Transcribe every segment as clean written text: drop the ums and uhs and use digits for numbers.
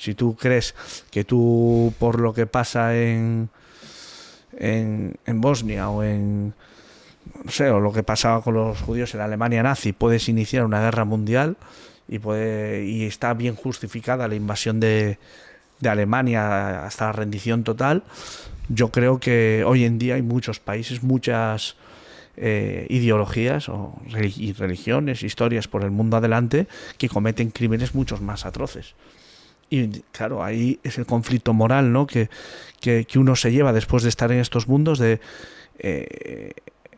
Si tú crees que tú, por lo que pasa en Bosnia o no sé, o lo que pasaba con los judíos en la Alemania nazi, puedes iniciar una guerra mundial y está bien justificada la invasión de Alemania hasta la rendición total, yo creo que hoy en día hay muchos países, muchas ideologías y religiones, historias por el mundo adelante que cometen crímenes muchos más atroces. Y claro, ahí es el conflicto moral, ¿no? que uno se lleva después de estar en estos mundos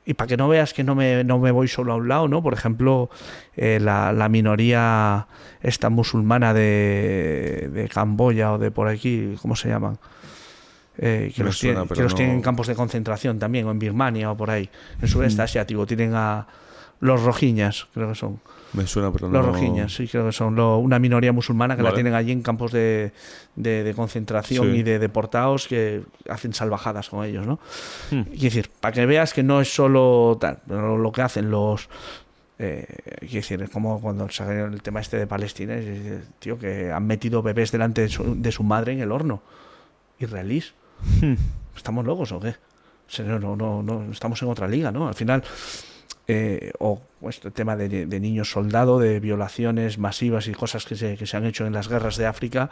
y para que no veas que no me voy solo a un lado, ¿no? Por ejemplo, la minoría esta musulmana de Camboya o de por aquí, ¿cómo se llaman? Que los tienen en campos de concentración también, o en Birmania o por ahí, en sudeste asiático. Tienen a los rohinyas, creo que son. Me suena, pero los rohinyas, sí, creo que son una minoría musulmana que la tienen allí en campos de concentración y de deportados que hacen salvajadas con ellos, ¿no? Quiero decir, para que veas que no es solo tal, pero lo que hacen los... quiero decir, es como cuando salió el tema este de Palestina, tío, que han metido bebés delante de su madre en el horno. Israelíes. ¿Estamos locos o qué? No, estamos en otra liga, ¿no? Al final... o este tema de niños soldado, de violaciones masivas y cosas que se han hecho en las guerras de África,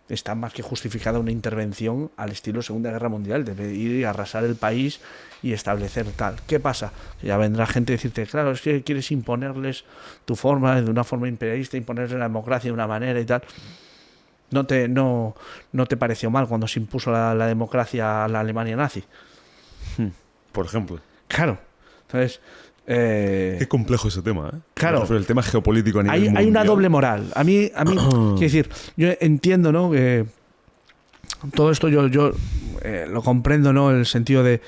está más que justificada una intervención al estilo Segunda Guerra Mundial, de ir y arrasar el país y establecer tal. ¿Qué pasa? Ya vendrá gente a decirte, claro, es que quieres imponerles tu forma, de una forma imperialista, imponerles la democracia de una manera y tal. ¿No te pareció mal cuando se impuso la democracia a la Alemania nazi? Por ejemplo. Claro. Entonces... qué complejo ese tema, ¿eh? Claro. El tema geopolítico a nivel mundial. Hay una doble moral. A mí quiero decir, yo entiendo, ¿no? Que todo esto yo lo comprendo, ¿no? En el sentido de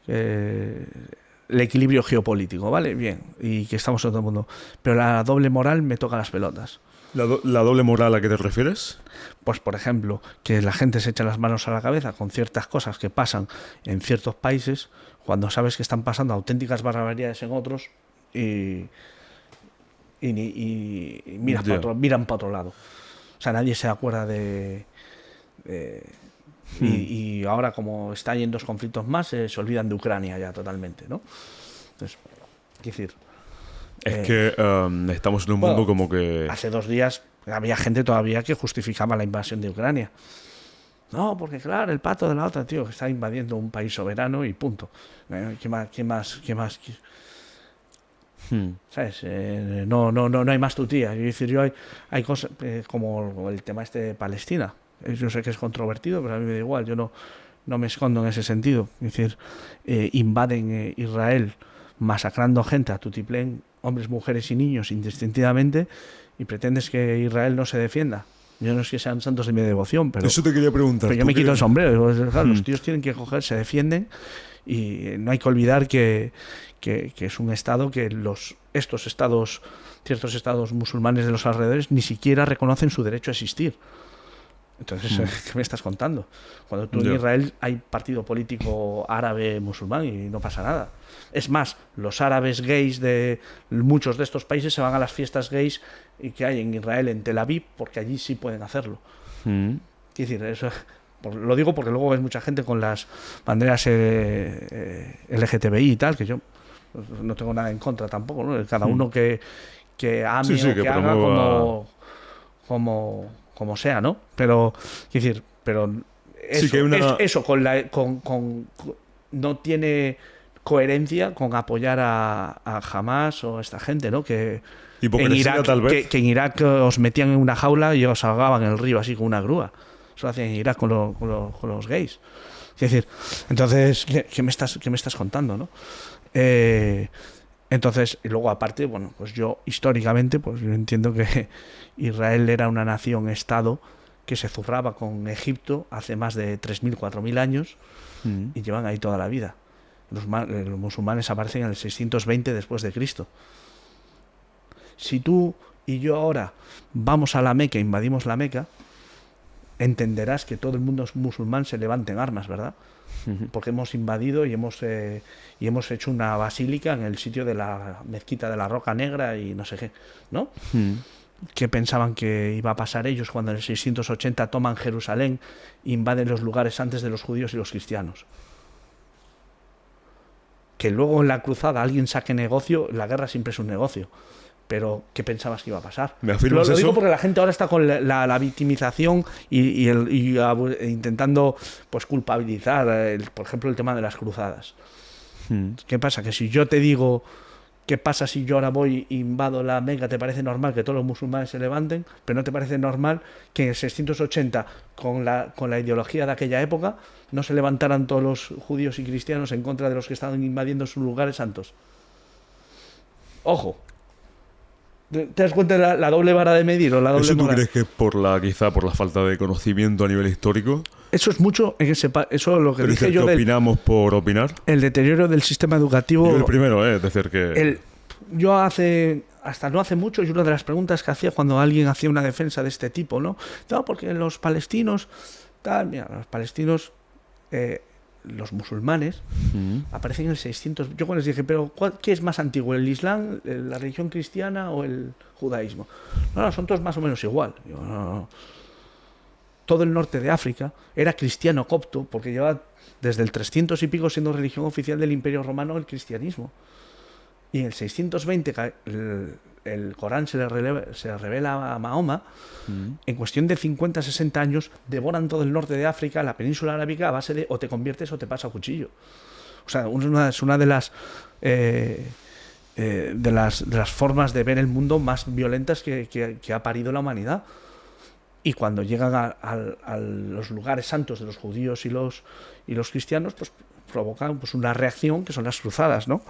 el equilibrio geopolítico, ¿vale? Bien. Y que estamos en todo el mundo. Pero la doble moral me toca las pelotas. ¿La doble moral a qué te refieres? Pues, por ejemplo, que la gente se echa las manos a la cabeza con ciertas cosas que pasan en ciertos países cuando sabes que están pasando auténticas barbaridades en otros y miran para otro lado. O sea, nadie se acuerda y ahora, como están en dos conflictos más, se olvidan de Ucrania ya totalmente, ¿no? Entonces, quiero decir... Es que estamos en un mundo como que... Hace 2 días había gente todavía que justificaba la invasión de Ucrania. No, porque claro, el pato de la otra, tío, que está invadiendo un país soberano y punto. ¿Qué más? ¿Sabes? No hay más tutía. Es decir, hay cosas como el tema este de Palestina. Yo sé que es controvertido, pero a mí me da igual. Yo no me escondo en ese sentido. Es decir, invaden Israel masacrando gente a tutiplén, hombres, mujeres y niños indistintamente, y pretendes que Israel no se defienda. Yo no es que sean santos de mi devoción, pero... Eso te quería preguntar. Pero yo me quito el sombrero. Claro, los tíos tienen que coger, se defienden, y no hay que olvidar que es un estado que ciertos estados musulmanes de los alrededores ni siquiera reconocen su derecho a existir. Entonces, ¿qué me estás contando? Cuando tú en Israel hay partido político árabe musulmán y no pasa nada. Es más, los árabes gays de muchos de estos países se van a las fiestas gays y que hay en Israel, en Tel Aviv, porque allí sí pueden hacerlo. Quiero decir, eso, lo digo porque luego ves mucha gente con las banderas LGTBI y tal, que yo no tengo nada en contra tampoco, ¿no? Cada uno que ame o que haga como sea, ¿no? Pero, quiero decir, eso no tiene coherencia con apoyar a Hamas o a esta gente, ¿no? Que en Irak os metían en una jaula y os ahogaban en el río así con una grúa. Eso lo hacían en Irak con los gays. Es decir, entonces, ¿qué me estás contando, no? Entonces, y luego aparte, bueno, pues yo históricamente, pues yo entiendo que Israel era una nación-estado que se zurraba con Egipto hace más de 3.000, 4.000 años y llevan ahí toda la vida. Los musulmanes aparecen en el 620 después de Cristo. Si tú y yo ahora vamos a la Meca, invadimos la Meca, entenderás que todo el mundo musulmán se levanta en armas, ¿verdad? Porque hemos invadido y hemos hecho una basílica en el sitio de la mezquita de la Roca Negra y no sé qué, ¿no? ¿Qué pensaban que iba a pasar ellos cuando en el 680 toman Jerusalén e invaden los lugares antes de los judíos y los cristianos? Que luego en la cruzada alguien saque negocio, la guerra siempre es un negocio. Pero, ¿qué pensabas que iba a pasar? ¿Me afirmas Lo eso? digo porque la gente ahora está con la victimización y intentando pues culpabilizar, por ejemplo, el tema de las cruzadas. ¿Qué pasa? Que si yo te digo, ¿qué pasa si yo ahora voy e invado la Meca? ¿Te parece normal que todos los musulmanes se levanten? ¿Pero no te parece normal que en el 680, con la ideología de aquella época, no se levantaran todos los judíos y cristianos en contra de los que estaban invadiendo sus lugares santos? ¡Ojo! ¿Te das cuenta de la doble vara de medir o la doble ¿Eso tú moral? crees que quizá por la falta de conocimiento a nivel histórico? Eso es mucho, eso es lo que Pero dije yo ¿qué opinamos por opinar? el deterioro del sistema educativo. Yo el primero, es decir que... Yo hasta no hace mucho, y una de las preguntas que hacía cuando alguien hacía una defensa de este tipo, ¿no? No, porque los palestinos, mira, los palestinos, los musulmanes, aparecen en el 600. Yo cuando les dije, pero ¿qué es más antiguo, el Islam, la religión cristiana o el judaísmo? No, son todos más o menos igual. Digo, no. Todo el norte de África era cristiano copto, porque lleva desde el 300 y pico siendo religión oficial del Imperio Romano el cristianismo. Y en el 620 el Corán se le revela a Mahoma. En cuestión de 50-60 años devoran todo el norte de África, la península arábiga, a base de o te conviertes o te pasa a cuchillo. O sea, es una de las formas de ver el mundo más violentas que ha parido la humanidad. Y cuando llegan a los lugares santos de los judíos y los cristianos, pues provocan pues una reacción que son las cruzadas, ¿no?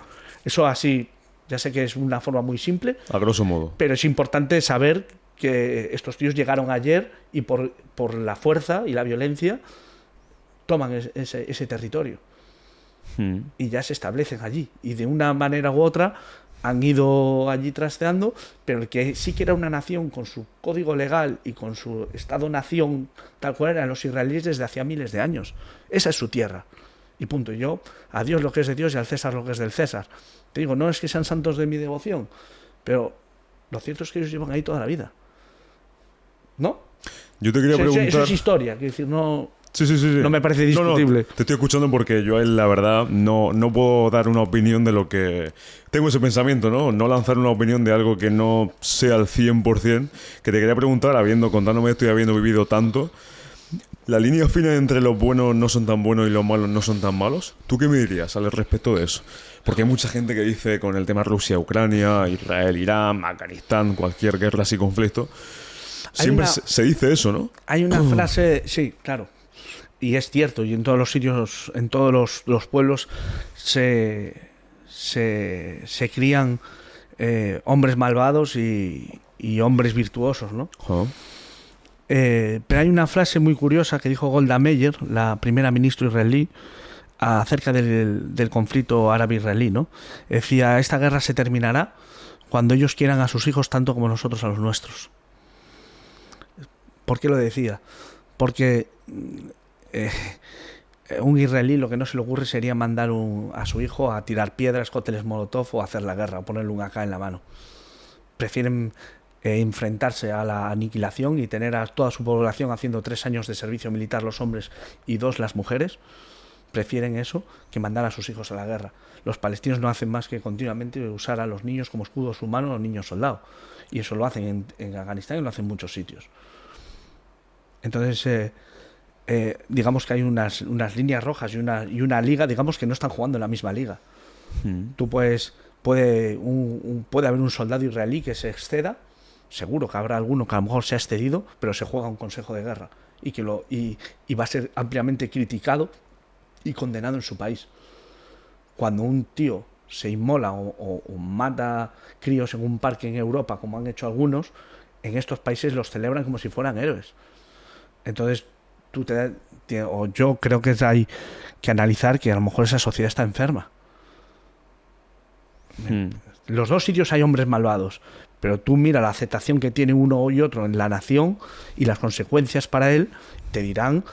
Eso así, ya sé que es una forma muy simple, A grosso modo. pero es importante saber que estos tíos llegaron ayer y por la fuerza y la violencia toman ese territorio. Y ya se establecen allí. Y de una manera u otra han ido allí trasteando, pero el que sí que era una nación con su código legal y con su Estado-nación tal cual eran los israelíes desde hacía miles de años. Esa es su tierra. Y punto. Y yo, a Dios lo que es de Dios y al César lo que es del César. Te digo, no es que sean santos de mi devoción, pero lo cierto es que ellos llevan ahí toda la vida. ¿No? Yo te quería preguntar... Eso es historia, quiero decir, no... Sí. No me parece discutible. No, te estoy escuchando porque yo, la verdad, no puedo dar una opinión de lo que... Tengo ese pensamiento, ¿no? No lanzar una opinión de algo que no sea al 100%. Que te quería preguntar, contándome esto y habiendo vivido tanto, ¿la línea fina entre los buenos no son tan buenos y los malos no son tan malos? ¿Tú qué me dirías al respecto de eso? Porque hay mucha gente que dice con el tema Rusia-Ucrania, Israel-Irán, Afganistán, cualquier guerra así, conflicto... Siempre se dice eso, ¿no? Hay una frase... Sí, claro. Y es cierto, y en todos los sitios, en todos los pueblos se crían hombres malvados y hombres virtuosos, ¿no? Pero hay una frase muy curiosa que dijo Golda Meir, la primera ministra israelí, acerca del conflicto árabe-israelí, ¿no? Decía, esta guerra se terminará cuando ellos quieran a sus hijos tanto como nosotros a los nuestros. ¿Por qué lo decía? Porque un israelí lo que no se le ocurre sería mandar a su hijo a tirar piedras, cócteles molotov o a hacer la guerra o ponerle un AK en la mano. Prefieren enfrentarse a la aniquilación y tener a toda su población haciendo 3 años de servicio militar los hombres y 2 las mujeres. Prefieren eso que mandar a sus hijos a la guerra. Los palestinos no hacen más que continuamente usar a los niños como escudos humanos, los niños soldados. Y eso lo hacen en Afganistán y lo hacen en muchos sitios. Entonces, digamos que hay unas líneas rojas y una liga, digamos que no están jugando en la misma liga. Tú puede haber un soldado israelí que se exceda, seguro que habrá alguno que a lo mejor se ha excedido, pero se juega un consejo de guerra y va a ser ampliamente criticado y condenado en su país. Cuando un tío se inmola o mata críos en un parque en Europa, como han hecho algunos, en estos países los celebran como si fueran héroes. Entonces, yo creo que hay que analizar que a lo mejor esa sociedad está enferma. Los dos sitios hay hombres malvados, pero tú mira la aceptación que tiene uno y otro en la nación y las consecuencias para él, te dirán,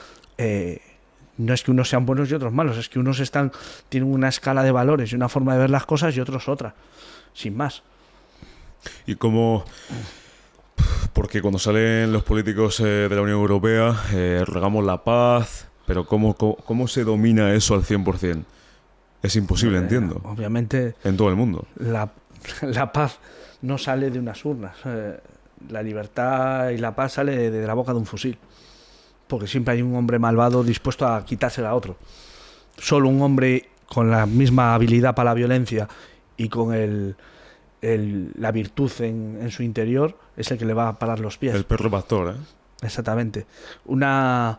no es que unos sean buenos y otros malos, es que unos tienen una escala de valores y una forma de ver las cosas y otros otra, sin más. Y como... Porque cuando salen los políticos de la Unión Europea, rogamos la paz, pero ¿cómo se domina eso al 100%? Es imposible, entiendo. Obviamente. En todo el mundo. La paz no sale de unas urnas. La libertad y la paz sale de la boca de un fusil. Porque siempre hay un hombre malvado dispuesto a quitársela a otro. Solo un hombre con la misma habilidad para la violencia y con la virtud en su interior es el que le va a parar los pies. El perro pastor, ¿eh? Exactamente. Una